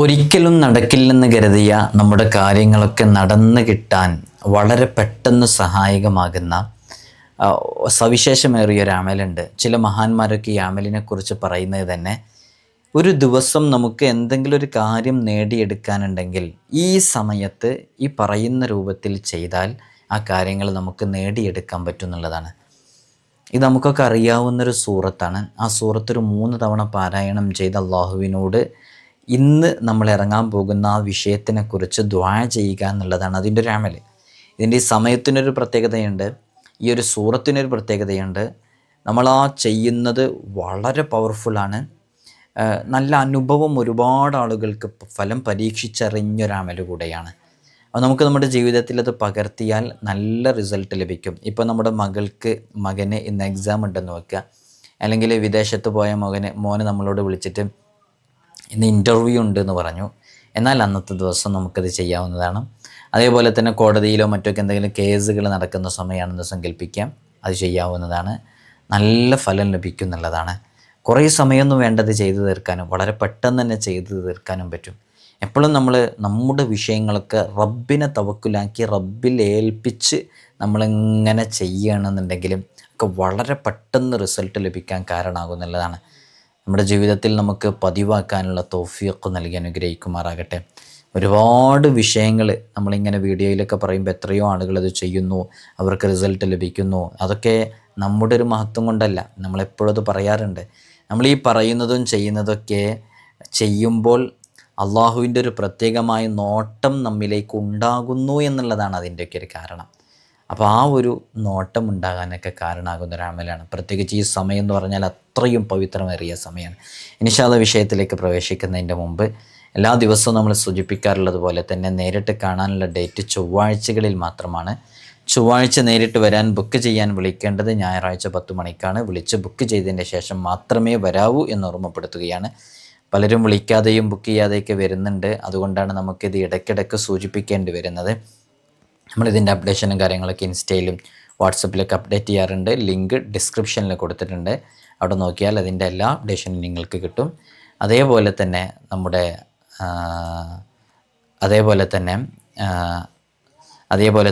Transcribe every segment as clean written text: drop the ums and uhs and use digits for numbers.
ഒരിക്കലും നടക്കില്ലെന്ന് കരുതിയ നമ്മുടെ കാര്യങ്ങളൊക്കെ നടന്നു കിട്ടാൻ വളരെ പെട്ടെന്ന് സഹായകമാകുന്ന സവിശേഷമേറിയ ഒരു അമലുണ്ട്. ചില മഹാന്മാരൊക്കെ ഈ അമലിനെക്കുറിച്ച് പറയുന്നത് തന്നെ, ഒരു ദിവസം നമുക്ക് എന്തെങ്കിലും ഒരു കാര്യം നേടിയെടുക്കാനുണ്ടെങ്കിൽ ഈ സമയത്ത് ഈ പറയുന്ന രൂപത്തിൽ ചെയ്താൽ ആ കാര്യങ്ങൾ നമുക്ക് നേടിയെടുക്കാൻ പറ്റും എന്നുള്ളതാണ്. ഇത് നമുക്കൊക്കെ അറിയാവുന്നൊരു സൂറത്താണ്. ആ സൂറത്ത് ഒരു 3 തവണ പാരായണം ചെയ്ത് അള്ളാഹുവിനോട് ഇന്ന് നമ്മൾ ഇറങ്ങാൻ പോകുന്ന ആ വിഷയത്തിനെക്കുറിച്ച് ദുആ ചെയ്യുക എന്നുള്ളതാണ് അതിൻ്റെ ഒരു അമൽ. ഇതിൻ്റെ ഈ സമയത്തിനൊരു പ്രത്യേകതയുണ്ട്, ഈ ഒരു സൂറത്തിനൊരു പ്രത്യേകതയുണ്ട്. നമ്മൾ ആ ചെയ്യുന്നത് വളരെ പവർഫുള്ളാണ്. നല്ല അനുഭവം ഒരുപാട് ആളുകൾക്ക് ഫലം പരീക്ഷിച്ചറിഞ്ഞൊരു അമൽ കൂടെയാണ്. അപ്പോൾ നമുക്ക് നമ്മുടെ ജീവിതത്തിൽ അത് പകർത്തിയാൽ നല്ല റിസൾട്ട് ലഭിക്കും. ഇപ്പോൾ നമ്മുടെ മകന് ഇന്ന് എക്സാം ഉണ്ടെന്ന് വെക്കുക, അല്ലെങ്കിൽ വിദേശത്ത് പോയ മോന് നമ്മളോട് വിളിച്ചിട്ട് ഇന്ന് ഇൻ്റർവ്യൂ ഉണ്ടെന്ന് പറഞ്ഞു. എന്നാൽ അന്നത്തെ ദിവസം നമുക്കത് ചെയ്യാവുന്നതാണ്. അതേപോലെ തന്നെ കോടതിയിലോ മറ്റൊക്കെ എന്തെങ്കിലും കേസുകൾ നടക്കുന്ന സമയമാണെന്ന് സങ്കല്പിക്കാം, അത് ചെയ്യാവുന്നതാണ്. നല്ല ഫലം ലഭിക്കും എന്നുള്ളതാണ്. കുറേ സമയമൊന്നും വേണ്ടത് ചെയ്തു തീർക്കാനും വളരെ പെട്ടെന്ന് തന്നെ ചെയ്തു തീർക്കാനും പറ്റും. എപ്പോഴും നമ്മൾ നമ്മുടെ വിഷയങ്ങളൊക്കെ റബ്ബിനെ തവക്കുലാക്കി റബ്ബിൽ ഏൽപ്പിച്ച് നമ്മളിങ്ങനെ ചെയ്യുകയാണെന്നുണ്ടെങ്കിലും ഒക്കെ വളരെ പെട്ടെന്ന് റിസൾട്ട് ലഭിക്കാൻ കാരണമാകും എന്നുള്ളതാണ്. നമ്മുടെ ജീവിതത്തിൽ നമുക്ക് പതിവാക്കാനുള്ള തൗഫീഖ് നൽകി അനുഗ്രഹിക്കുമാറാകട്ടെ. ഒരുപാട് വിഷയങ്ങൾ നമ്മളിങ്ങനെ വീഡിയോയിലൊക്കെ പറയുമ്പോൾ എത്രയോ ആളുകൾ അത് ചെയ്യുന്നു, അവർക്ക് റിസൾട്ട് ലഭിക്കുന്നു. അതൊക്കെ നമ്മുടെ ഒരു മഹത്വം കൊണ്ടല്ല, നമ്മളെപ്പോഴും അത് പറയാറുണ്ട്. നമ്മൾ ഈ പറയുന്നതും ചെയ്യുന്നതൊക്കെ ചെയ്യുമ്പോൾ അള്ളാഹുവിൻ്റെ ഒരു പ്രത്യേകമായ നോട്ടം നമ്മിലേക്ക് ഉണ്ടാകുന്നു എന്നുള്ളതാണ് അതിൻ്റെയൊക്കെ ഒരു കാരണം. അപ്പോൾ ആ ഒരു നോട്ടം ഉണ്ടാകാനൊക്കെ കാരണമാകുന്ന ഒരു അമലാണ്. പ്രത്യേകിച്ച് ഈ സമയം എന്ന് പറഞ്ഞാൽ അത്രയും പവിത്രമേറിയ സമയമാണ്. ഇൻഷാ അല്ലാഹ് വിഷയത്തിലേക്ക് പ്രവേശിക്കുന്നതിൻ്റെ മുമ്പ് എല്ലാ ദിവസവും നമ്മൾ സൂചിപ്പിക്കാറുള്ളത് പോലെ തന്നെ നേരിട്ട് കാണാനുള്ള ഡേറ്റ് ചൊവ്വാഴ്ചകളിൽ മാത്രമാണ്. ചൊവ്വാഴ്ച നേരിട്ട് വരാൻ ബുക്ക് ചെയ്യാൻ വിളിക്കേണ്ടത് ഞായറാഴ്ച 10 മണിക്കാണ്. വിളിച്ച് ബുക്ക് ചെയ്തതിൻ്റെ ശേഷം മാത്രമേ വരാവൂ എന്ന് ഓർമ്മപ്പെടുത്തുകയാണ്. പലരും വിളിക്കാതെയും ബുക്ക് ചെയ്യാതെയൊക്കെ വരുന്നുണ്ട്. അതുകൊണ്ടാണ് നമുക്കിത് ഇടയ്ക്കിടയ്ക്ക് സൂചിപ്പിക്കേണ്ടി വരുന്നത്. നമ്മളിതിൻ്റെ അപ്ഡേഷനും കാര്യങ്ങളൊക്കെ ഇൻസ്റ്റയിലും വാട്സപ്പിലൊക്കെ അപ്ഡേറ്റ് ചെയ്യാറുണ്ട്. ലിങ്ക് ഡിസ്ക്രിപ്ഷനിൽ കൊടുത്തിട്ടുണ്ട്, അവിടെ നോക്കിയാൽ അതിൻ്റെ എല്ലാ അപ്ഡേഷനും നിങ്ങൾക്ക് കിട്ടും. അതേപോലെ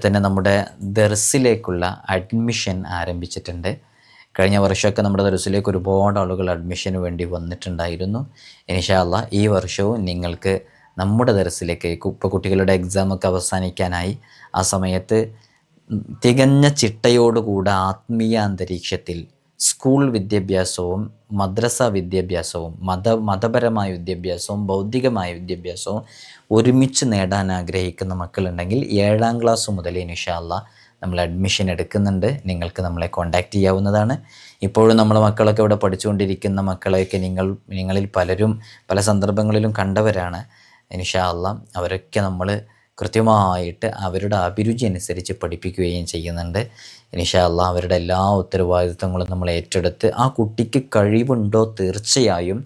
തന്നെ നമ്മുടെ ദർസിലേക്കുള്ള അഡ്മിഷൻ ആരംഭിച്ചിട്ടുണ്ട്. കഴിഞ്ഞ വർഷമൊക്കെ നമ്മുടെ ദർസിലേക്ക് ഒരുപാട് ആളുകൾ അഡ്മിഷന് വേണ്ടി വന്നിട്ടുണ്ടായിരുന്നു. ഇൻഷാ അല്ലാഹ് ഈ വർഷവും നിങ്ങൾക്ക് നമ്മുടെ ദർസിലേക്ക്, ഇപ്പോൾ കുട്ടികളുടെ എക്സാമൊക്കെ അവസാനിക്കാനായി, ആ സമയത്ത് തികഞ്ഞ ചിട്ടയോടുകൂടെ ആത്മീയ അന്തരീക്ഷത്തിൽ സ്കൂൾ വിദ്യാഭ്യാസവും മദ്രസ വിദ്യാഭ്യാസവും മതപരമായ വിദ്യാഭ്യാസവും ബൗദ്ധികമായ വിദ്യാഭ്യാസവും ഒരുമിച്ച് നേടാൻ ആഗ്രഹിക്കുന്ന മക്കളുണ്ടെങ്കിൽ 7ാം ക്ലാസ് മുതൽ ഇൻഷാ അല്ലാഹ് നമ്മൾ അഡ്മിഷൻ എടുക്കുന്നുണ്ട്. നിങ്ങൾക്ക് നമ്മളെ കോൺടാക്റ്റ് ചെയ്യാവുന്നതാണ്. ഇപ്പോഴും നമ്മളെ മക്കളൊക്കെ ഇവിടെ പഠിച്ചുകൊണ്ടിരിക്കുന്ന മക്കളെയൊക്കെ നിങ്ങളിൽ പലരും പല സന്ദർഭങ്ങളിലും കണ്ടവരാണ്. ഇൻഷാ അല്ലാഹ് അവരൊക്കെ നമ്മൾ കൃത്യമായിട്ട് അവരുടെ അഭിരുചി അനുസരിച്ച് പഠിപ്പിക്കുകയും ചെയ്യുന്നുണ്ട്. ഇൻഷാ അല്ലാഹ് അവരുടെ എല്ലാ ഉത്തരവാദിത്വങ്ങളും നമ്മൾ ഏറ്റെടുത്ത് ആ കുട്ടിക്ക് കഴിവുണ്ടോ തീർച്ചയായും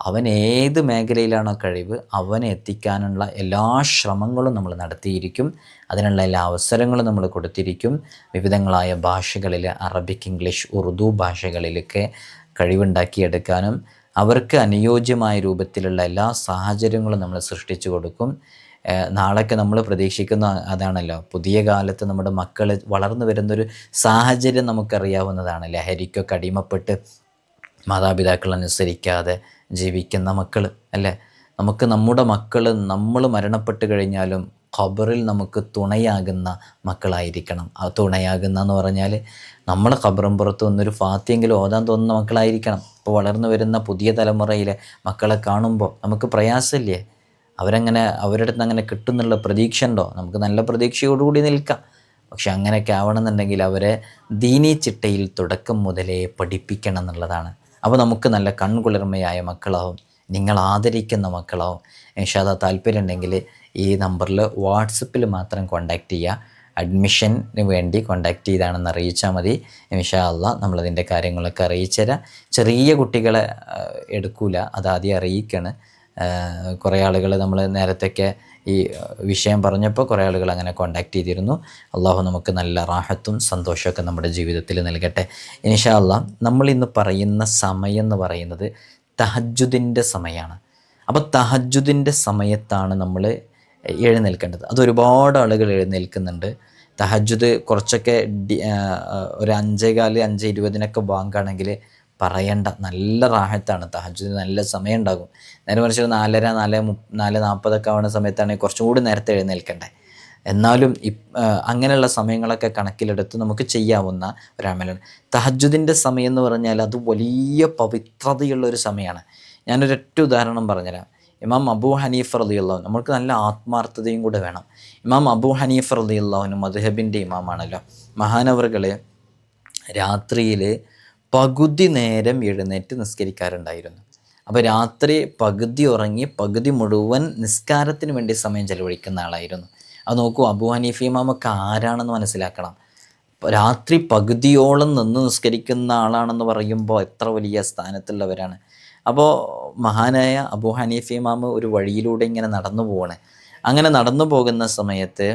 അവൻ ഏത് മേഖലയിലാണോ കഴിവ് അവനെ എത്തിക്കാനുള്ള എല്ലാ ശ്രമങ്ങളും നമ്മൾ നടത്തിയിരിക്കും. അതിനുള്ള എല്ലാ അവസരങ്ങളും നമ്മൾ കൊടുത്തിരിക്കും. വിവിധങ്ങളായ ഭാഷകളിൽ, അറബിക്, ഇംഗ്ലീഷ്, ഉറുദു ഭാഷകളിലൊക്കെ കഴിവുണ്ടാക്കിയെടുക്കാനും അവർക്ക് അനുയോജ്യമായ രൂപത്തിലുള്ള എല്ലാ സാഹചര്യങ്ങളും നമ്മൾ സൃഷ്ടിച്ചു കൊടുക്കും. നാളെയൊക്കെ നമ്മൾ പ്രതീക്ഷിക്കുന്ന അതാണല്ലോ, പുതിയ കാലത്ത് നമ്മുടെ മക്കൾ വളർന്നു വരുന്നൊരു സാഹചര്യം നമുക്കറിയാവുന്നതാണ്. ലഹരിക്കൊക്കെ അടിമപ്പെട്ട് മാതാപിതാക്കൾ അനുസരിക്കാതെ ജീവിക്കുന്ന മക്കൾ അല്ലേ. നമുക്ക് നമ്മുടെ മക്കൾ നമ്മൾ മരണപ്പെട്ട് കഴിഞ്ഞാലും ഖബറിൽ നമുക്ക് തുണയാകുന്ന മക്കളായിരിക്കണം. ആ തുണയാകുന്ന എന്ന് പറഞ്ഞാൽ നമ്മൾ ഖബറും പുറത്ത് വന്നൊരു ഫാത്തിയെങ്കിലും ഓതാൻ തോന്നുന്ന മക്കളായിരിക്കണം. ഇപ്പോൾ വളർന്നു വരുന്ന പുതിയ തലമുറയിലെ മക്കളെ കാണുമ്പോൾ നമുക്ക് പ്രയാസമില്ലേ? അവരുടെ അടുത്ത് അങ്ങനെ കിട്ടുന്നുള്ള പ്രതീക്ഷ ഉണ്ടോ? നമുക്ക് നല്ല പ്രതീക്ഷയോടുകൂടി നിൽക്കാം. പക്ഷെ അങ്ങനെയൊക്കെ ആവണമെന്നുണ്ടെങ്കിൽ അവരെ ദീനീ ചിട്ടയിൽ തുടക്കം മുതലേ പഠിപ്പിക്കണം എന്നുള്ളതാണ്. അപ്പോൾ നമുക്ക് നല്ല കൺകുളിർമയായ മക്കളാവും, നിങ്ങൾ ആദരിക്കുന്ന മക്കളാവും. ഇൻഷാ അല്ലാഹ് താല്പര്യം ഉണ്ടെങ്കിൽ ഈ നമ്പറിൽ വാട്സപ്പിൽ മാത്രം കോൺടാക്റ്റ് ചെയ്യുക. അഡ്മിഷന് വേണ്ടി കോൺടാക്റ്റ് ചെയ്താണെന്ന് അറിയിച്ചാൽ മതി. ഇൻഷാ അല്ലാഹ് നമ്മളതിൻ്റെ കാര്യങ്ങളൊക്കെ അറിയിച്ചു തരാം. ചെറിയ കുട്ടികളെ എടുക്കൂല, അതാദ്യം അറിയിക്കുകയാണ്. കുറേ ആളുകൾ നമ്മൾ നേരത്തെയൊക്കെ ഈ വിഷയം പറഞ്ഞപ്പോൾ കുറേ ആളുകൾ അങ്ങനെ കോൺടാക്റ്റ് ചെയ്തിരുന്നു. അള്ളാഹു നമുക്ക് നല്ല റാഹത്തും സന്തോഷമൊക്കെ നമ്മുടെ ജീവിതത്തിൽ നൽകട്ടെ. ഇൻഷാ അല്ലാഹ് നമ്മളിന്ന് പറയുന്ന സമയം എന്ന് പറയുന്നത് തഹജ്ജുദിൻ്റെ സമയമാണ്. അപ്പോൾ തഹജ്ജുദിൻ്റെ സമയത്താണ് നമ്മൾ എഴുന്നേൽക്കേണ്ടത്. അതൊരുപാട് ആളുകൾ എഴുന്നേൽക്കുന്നുണ്ട്. തഹജ്ജുദ് കുറച്ചൊക്കെ ഒരു 5:15 5:20 ബാങ്കാണെങ്കിൽ പറയണ്ട, നല്ല റാഹത്താണ്. തഹജ്ജുദ് നല്ല സമയം ഉണ്ടാകും. നേരെ മറിച്ച് 4:30 4:40 ആവുന്ന സമയത്താണെങ്കിൽ കുറച്ചും കൂടി നേരത്തെ എഴുന്നേൽക്കണ്ടേ. എന്നാലും അങ്ങനെയുള്ള സമയങ്ങളൊക്കെ കണക്കിലെടുത്ത് നമുക്ക് ചെയ്യാവുന്ന ഒരു അമലാണ് തഹജ്ജുദിൻ്റെ സമയം എന്ന് പറഞ്ഞാൽ. അത് വലിയ പവിത്രതയുള്ളൊരു സമയമാണ്. ഞാനൊരൊറ്റ ഉദാഹരണം പറഞ്ഞുതരാം. ഇമാം അബൂ ഹനീഫ റളിയല്ലാഹു അൻഹു, നമ്മൾക്ക് നല്ല ആത്മാർത്ഥതയും കൂടെ വേണം. ഇമാം അബൂ ഹനീഫ റളിയല്ലാഹു അൻഹു മദ്ഹബിൻ്റെ ഇമാമാണല്ലോ. മഹാനവറുകൾ രാത്രിയിൽ പകുതി നേരം എഴുന്നേറ്റ് നിസ്കരിക്കാറുണ്ടായിരുന്നു. അപ്പോൾ രാത്രി പകുതി ഉറങ്ങി പകുതി മുഴുവൻ നിസ്കാരത്തിന് വേണ്ടി സമയം ചെലവഴിക്കുന്ന ആളായിരുന്നു. അത് നോക്കൂ, അബൂ ഹനീഫ ഇമാമൊക്കെ ആരാണെന്ന് മനസ്സിലാക്കണം. രാത്രി പകുതിയോളം നിന്ന് നിസ്കരിക്കുന്ന ആളാണെന്ന് പറയുമ്പോൾ എത്ര വലിയ സ്ഥാനത്തുള്ളവരാണ്. അപ്പോൾ മഹാനായ അബൂ ഹനീഫ ഇമാമ് ഒരു വഴിയിലൂടെ ഇങ്ങനെ നടന്നു പോവാണ്. അങ്ങനെ നടന്നു പോകുന്ന സമയത്ത്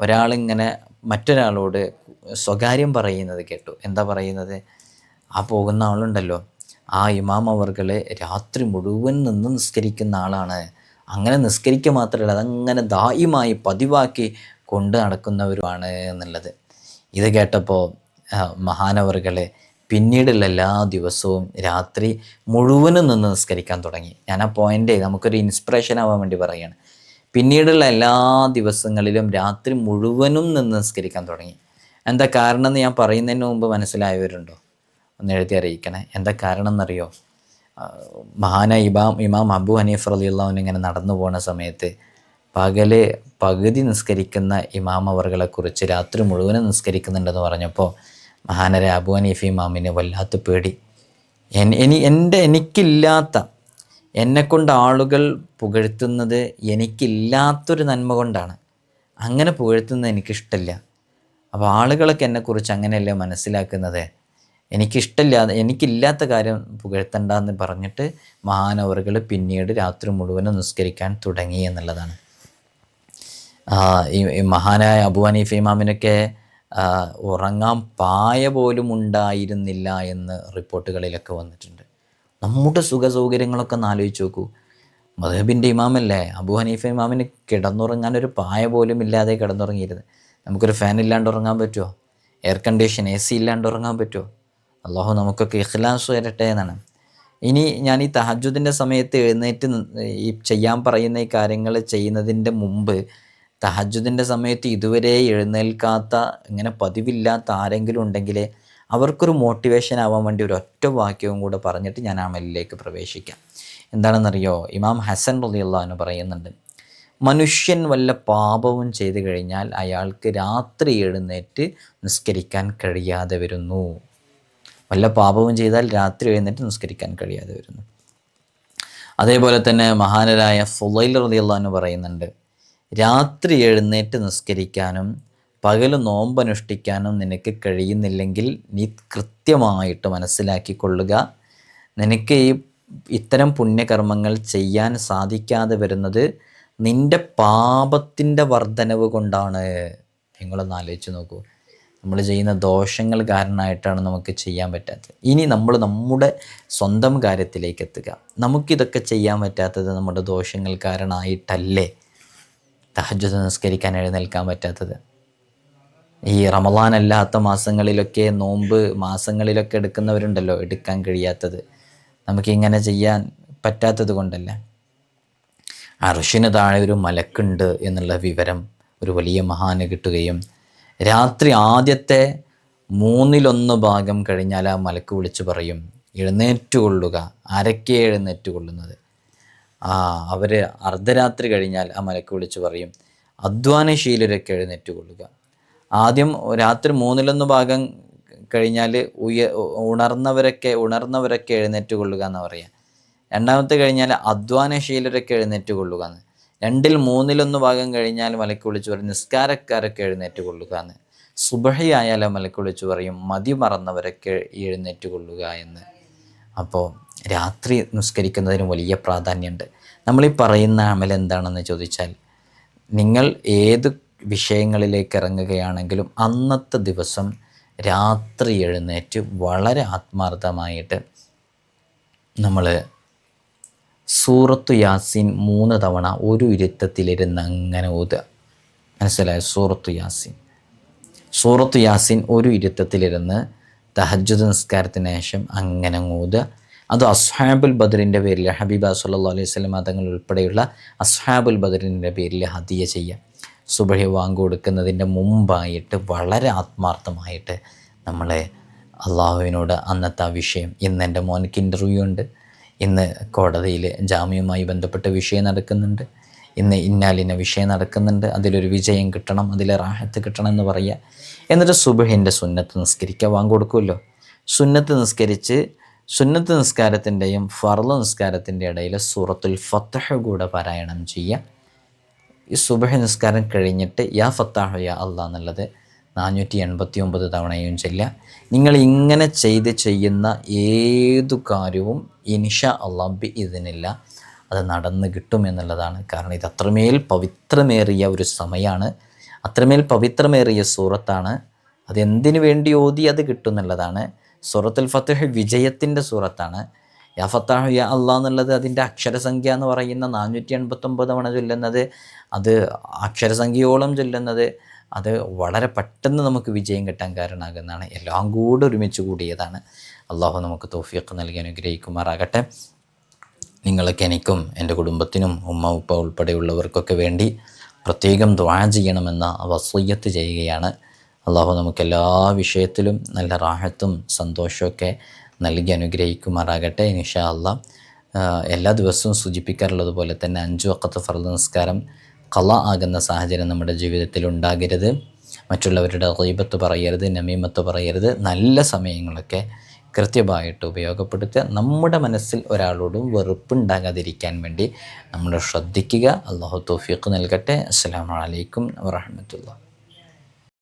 ഒരാളിങ്ങനെ മറ്റൊരാളോട് സ്വകാര്യം പറയുന്നത് കേട്ടു. എന്താ പറയുന്നത്? ആ പോകുന്ന ആളുണ്ടല്ലോ, ആ ഇമാം അവർകൾ രാത്രി മുഴുവൻ നിന്ന് നിസ്കരിക്കുന്ന ആളാണ്. അങ്ങനെ നിസ്കരിക്കുക മാത്രമല്ല, അതങ്ങനെ ദായിമായി പതിവാക്കി കൊണ്ട് നടക്കുന്നവരുമാണ് എന്നുള്ളത്. ഇത് കേട്ടപ്പോൾ മഹാനവറുകൾ പിന്നീടുള്ള എല്ലാ ദിവസവും രാത്രി മുഴുവനും നിന്ന് നിസ്കരിക്കാൻ തുടങ്ങി. ഞാൻ ആ പോയിൻ്റ് നമുക്കൊരു ഇൻസ്പിറേഷൻ ആവാൻ വേണ്ടി പറയുകയാണ്. പിന്നീടുള്ള എല്ലാ ദിവസങ്ങളിലും രാത്രി മുഴുവനും നിന്ന് നിസ്കരിക്കാൻ തുടങ്ങി. എന്താ കാരണം എന്ന് ഞാൻ പറയുന്നതിന് മുമ്പ് മനസ്സിലായവരുണ്ടോ? ഒന്ന് എഴുതി അറിയിക്കണേ. എന്താ കാരണം എന്നറിയോ? മഹാനായ ഇമാം അബൂ ഹനീഫ റളിയല്ലാഹു അൻഹു ഇങ്ങനെ നടന്നു പോകുന്ന സമയത്ത് പകല് പകുതി നിസ്കരിക്കുന്ന ഇമാം അവർകളെക്കുറിച്ച് രാത്രി മുഴുവനും നിസ്കരിക്കുന്നുണ്ടെന്ന് പറഞ്ഞപ്പോൾ മഹാനരായ അബൂ ഹനീഫ ഇമാമിന് വല്ലാത്ത പേടി. എനിക്കില്ലാത്ത, എന്നെക്കൊണ്ട് ആളുകൾ പുകഴ്ത്തുന്നത് എനിക്കില്ലാത്തൊരു നന്മ കൊണ്ടാണ്. അങ്ങനെ പുകഴ്ത്തുന്നത് എനിക്കിഷ്ടമില്ല. അപ്പോൾ ആളുകളൊക്കെ എന്നെക്കുറിച്ച് അങ്ങനെയല്ലേ മനസ്സിലാക്കുന്നത്, എനിക്കില്ലാത്ത കാര്യം പുകഴ്ത്തണ്ടെന്ന് പറഞ്ഞിട്ട് മഹാനവറുകൾ പിന്നീട് രാത്രി മുഴുവനും നിസ്കരിക്കാൻ തുടങ്ങി എന്നുള്ളതാണ്. ഈ മഹാനായ അബൂ ഹനീഫ ഇമാമിനൊക്കെ ഉറങ്ങാൻ പായ പോലും ഉണ്ടായിരുന്നില്ല എന്ന് റിപ്പോർട്ടുകളിലൊക്കെ വന്നിട്ടുണ്ട്. നമ്മുടെ സുഖസൗകര്യങ്ങളൊക്കെ ഒന്ന് ആലോചിച്ച് നോക്കൂ. മദ്ഹബിൻ്റെ ഇമാമല്ലേ അബൂ ഹനീഫ ഇമാമിന് കിടന്നുറങ്ങാൻ ഒരു പായ പോലും ഇല്ലാതെ കിടന്നുറങ്ങിയിരുന്നത്. നമുക്കൊരു ഫാൻ ഇല്ലാണ്ട് ഉറങ്ങാൻ പറ്റുമോ? എയർ കണ്ടീഷൻ AC ഇല്ലാണ്ട് ഉറങ്ങാൻ പറ്റുമോ? അള്ളാഹു നമുക്കൊക്കെ ഇഖ്ലാസ് വരട്ടെ എന്നാണ്. ഇനി ഞാൻ ഈ തഹജ്ജുദിൻ്റെ സമയത്ത് എഴുന്നേറ്റ് ഈ ചെയ്യാൻ പറയുന്ന ഈ കാര്യങ്ങൾ ചെയ്യുന്നതിൻ്റെ മുമ്പ് തഹജ്ജുദിൻ്റെ സമയത്ത് ഇതുവരെ എഴുന്നേൽക്കാത്ത, ഇങ്ങനെ പതിവില്ലാത്ത ആരെങ്കിലും ഉണ്ടെങ്കിൽ അവർക്കൊരു മോട്ടിവേഷൻ ആവാൻ വേണ്ടി ഒരു ഒറ്റ വാക്യവും കൂടെ പറഞ്ഞിട്ട് ഞാൻ അമലിലേക്ക് പ്രവേശിക്കാം. എന്താണെന്നറിയോ? ഇമാം ഹസൻ റളിയല്ലാഹു അൻഹു പറയുന്നുണ്ട്, മനുഷ്യൻ വല്ല പാപവും ചെയ്തു കഴിഞ്ഞാൽ അയാൾക്ക് രാത്രി എഴുന്നേറ്റ് നിസ്കരിക്കാൻ കഴിയാതെ വരുന്നു. വല്ല പാപവും ചെയ്താൽ രാത്രി എഴുന്നേറ്റ് നിസ്കരിക്കാൻ കഴിയാതെ വരുന്നു. അതേപോലെ തന്നെ മഹാനരായ ഫുളൈൽ റളിയല്ലാഹു അൻഹു പറയുന്നുണ്ട്, രാത്രി എഴുന്നേറ്റ് നിസ്കരിക്കാനും പകൽ നോമ്പനുഷ്ഠിക്കാനും നിനക്ക് കഴിയുന്നില്ലെങ്കിൽ നീ കൃത്യമായിട്ട് മനസ്സിലാക്കിക്കൊള്ളുക, നിനക്ക് ഇത്തരം പുണ്യകർമ്മങ്ങൾ ചെയ്യാൻ സാധിക്കാതെ വരുന്നത് നിൻ്റെ പാപത്തിൻ്റെ വർധനവ് കൊണ്ടാണ്. നിങ്ങളൊന്ന് ആലോചിച്ച് നോക്കൂ. നമ്മൾ ചെയ്യുന്ന ദോഷങ്ങൾ കാരണമായിട്ടാണ് നമുക്ക് ചെയ്യാൻ പറ്റാത്തത്. ഇനി നമ്മൾ നമ്മുടെ സ്വന്തം കാര്യത്തിലേക്ക് എത്തുക. നമുക്കിതൊക്കെ ചെയ്യാൻ പറ്റാത്തത് നമ്മുടെ ദോഷങ്ങൾ കാരണമായിട്ടല്ലേ തഹജ്ജുദ് നിസ്കരിക്കാൻ എഴുന്നേൽക്കാൻ പറ്റാത്തത്? ഈ റമളാൻ അല്ലാത്ത മാസങ്ങളിലൊക്കെ, നോമ്പ് മാസങ്ങളിലൊക്കെ എടുക്കുന്നവരുണ്ടല്ലോ, എടുക്കാൻ കഴിയാത്തത് നമുക്കിങ്ങനെ ചെയ്യാൻ പറ്റാത്തത് കൊണ്ടല്ലേ? അർശിന് താഴെ ഒരു മലക്കുണ്ട് എന്നുള്ള വിവരം ഒരു വലിയ മഹാന് കിട്ടുകയും രാത്രി ആദ്യത്തെ 1/3 ഭാഗം കഴിഞ്ഞാൽ ആ മലക്ക് വിളിച്ചു പറയും, എഴുന്നേറ്റുകൊള്ളുക. ആരൊക്കെ എഴുന്നേറ്റുകൊള്ളുന്നത്? അവർ അർദ്ധരാത്രി കഴിഞ്ഞാൽ ആ മലക്ക് വിളിച്ചു പറയും, അധ്വാനശീലരൊക്കെ എഴുന്നേറ്റുകൊള്ളുക. ആദ്യം രാത്രി 1/3 ഭാഗം കഴിഞ്ഞാൽ ഉണർന്നവരൊക്കെ എഴുന്നേറ്റുകൊള്ളുക എന്ന് പറയാം. രണ്ടാമത്തെ കഴിഞ്ഞാൽ അധ്വാനശീലരൊക്കെ എഴുന്നേറ്റുകൊള്ളുക എന്ന്. 2/3 ഭാഗം കഴിഞ്ഞാൽ മലക്ക് വിളിച്ചു പറയും, നിസ്കാരക്കാരൊക്കെ എഴുന്നേറ്റുകൊള്ളുക എന്ന്. സുബഹി ആയാൽ മലക്ക് വിളിച്ചു പറയും, മതി മറന്നവരൊക്കെ എഴുന്നേറ്റുകൊള്ളുക എന്ന്. അപ്പോൾ രാത്രി നിസ്കരിക്കുന്നതിന് വലിയ പ്രാധാന്യമുണ്ട്. നമ്മളീ പറയുന്ന അമൽ എന്താണെന്ന് ചോദിച്ചാൽ, നിങ്ങൾ ഏത് വിഷയങ്ങളിലേക്ക് ഇറങ്ങുകയാണെങ്കിലും അന്നത്തെ ദിവസം രാത്രി എഴുന്നേറ്റ് വളരെ ആത്മാർത്ഥമായിട്ട് നമ്മൾ സൂറത്തു യാസീൻ 3 തവണ ഒരു ഇരുത്തത്തിലിരുന്ന് അങ്ങനെ ഓതുക. മനസ്സിലായോ? സൂറത്തു യാസീൻ ഒരു ഇരുത്തത്തിലിരുന്ന് തഹജ്ജുദ് നിസ്കാരത്തിന് ശേഷം അങ്ങനെ ഓതുക. അത് അസ്ഹാബുൽ ബദറിൻ്റെ പേരിൽ ഹബീബ സല്ലല്ലാഹു അലൈഹി വസല്ലം തങ്ങൾ ഉൾപ്പെടെയുള്ള അസ്ഹാബുൽ ബദറിൻ്റെ പേരിൽ ഹദിയ ചെയ്യുക. സുബഹി വാങ്ക് കൊടുക്കുന്നതിൻ്റെ മുമ്പായിട്ട് വളരെ ആത്മാർത്ഥമായിട്ട് നമ്മൾ അള്ളാഹുവിനോട് അന്നത്തെ ആ വിഷയം, ഇന്ന് എൻ്റെ മോനിക്ക് ഇൻ്റർവ്യൂ ഉണ്ട്, ഇന്ന് കോടതിയിൽ ജാമ്യവുമായി ബന്ധപ്പെട്ട വിഷയം നടക്കുന്നുണ്ട്, ഇന്ന് ഇന്നാലിന്ന വിഷയം നടക്കുന്നുണ്ട്, അതിലൊരു വിജയം കിട്ടണം, അതിലെ റാഹത്ത് കിട്ടണം എന്ന് പറയുക. എന്നിട്ട് സുബഹിൻ്റെ സുന്നത്ത് നിസ്കരിക്കുക. വാങ്ക് കൊടുക്കുമല്ലോ, സുന്നത്ത് നിസ്കരിച്ച് സുന്നത്ത് നിസ്കാരത്തിൻ്റെയും ഫർള് നിസ്കാരത്തിൻ്റെ ഇടയിൽ സൂറത്തുൽ ഫത്ഹ് കൂടെ പാരായണം ചെയ്യുക. ഈ സുബഹി നിസ്കാരം കഴിഞ്ഞിട്ട് യാ ഫത്താഹു യാ അല്ലാ എന്നുള്ളത് 489 തവണയും ചൊല്ലുക. നിങ്ങൾ ഇങ്ങനെ ചെയ്യുന്ന ഏതു കാര്യവും ഇൻഷാ അല്ലാഹ് ബിഇദ്നില്ല അത് നടന്ന് കിട്ടുമെന്നുള്ളതാണ്. കാരണം ഇത് അത്രമേൽ പവിത്രമേറിയ ഒരു സമയമാണ്, അത്രമേൽ പവിത്രമേറിയ സൂറത്താണ്. അതെന്തിനു വേണ്ടി ഓതി അത് കിട്ടും എന്നുള്ളതാണ്. സൂറത്തുൽ ഫത്ഹ് വിജയത്തിൻ്റെ സൂറത്താണ്. യാ ഫത്താഹു യാ അല്ലാ എന്നുള്ളത് അതിൻ്റെ അക്ഷരസംഖ്യ എന്ന് പറയുന്ന 489 തവണ ചൊല്ലുന്നത്, അത് അക്ഷരസംഖ്യയോളം ചൊല്ലുന്നത്, അത് വളരെ പെട്ടെന്ന് നമുക്ക് വിജയം കിട്ടാൻ കാരണമാകുന്നതാണ്. എല്ലാം കൂടെ ഒരുമിച്ച് കൂടിയതാണ്. അള്ളാഹു നമുക്ക് തൗഫീഖ് നൽകി അനുഗ്രഹിക്കുമാറാകട്ടെ. നിങ്ങൾക്ക്, എനിക്കും എൻ്റെ കുടുംബത്തിനും ഉമ്മ ഉപ്പ ഉൾപ്പെടെയുള്ളവർക്കൊക്കെ വേണ്ടി പ്രത്യേകം ദുആ ചെയ്യണമെന്ന വസിയ്യത്ത് ചെയ്യുകയാണ്. അള്ളാഹു നമുക്കെല്ലാ വിഷയത്തിലും നല്ല റാഹത്തും സന്തോഷമൊക്കെ നൽകി അനുഗ്രഹിക്കുമാറാകട്ടെ. ഇൻഷാ അല്ലാഹ് എല്ലാ ദിവസവും സൂചിപ്പിക്കാറുള്ളത് പോലെ തന്നെ 5 വഖത്ത് ഫർള് നിസ്കാരം ഖളാ ആകുന്ന സാഹചര്യം നമ്മുടെ ജീവിതത്തിൽ ഉണ്ടാകരുത്. മറ്റുള്ളവരുടെ ഗീബത്ത് പറയരുത്, നമീമത്ത് പറയരുത്. നല്ല സമയങ്ങളൊക്കെ കൃത്യമായിട്ട് ഉപയോഗപ്പെടുത്തുക. നമ്മുടെ മനസ്സിൽ ഒരാളോടും വെറുപ്പുണ്ടാകാതിരിക്കാൻ വേണ്ടി നമ്മൾ ശ്രദ്ധിക്കുക. അല്ലാഹു തൗഫീഖ് നൽകട്ടെ. അസ്സലാമു അലൈക്കും വറഹ്മത്തുള്ളാഹി.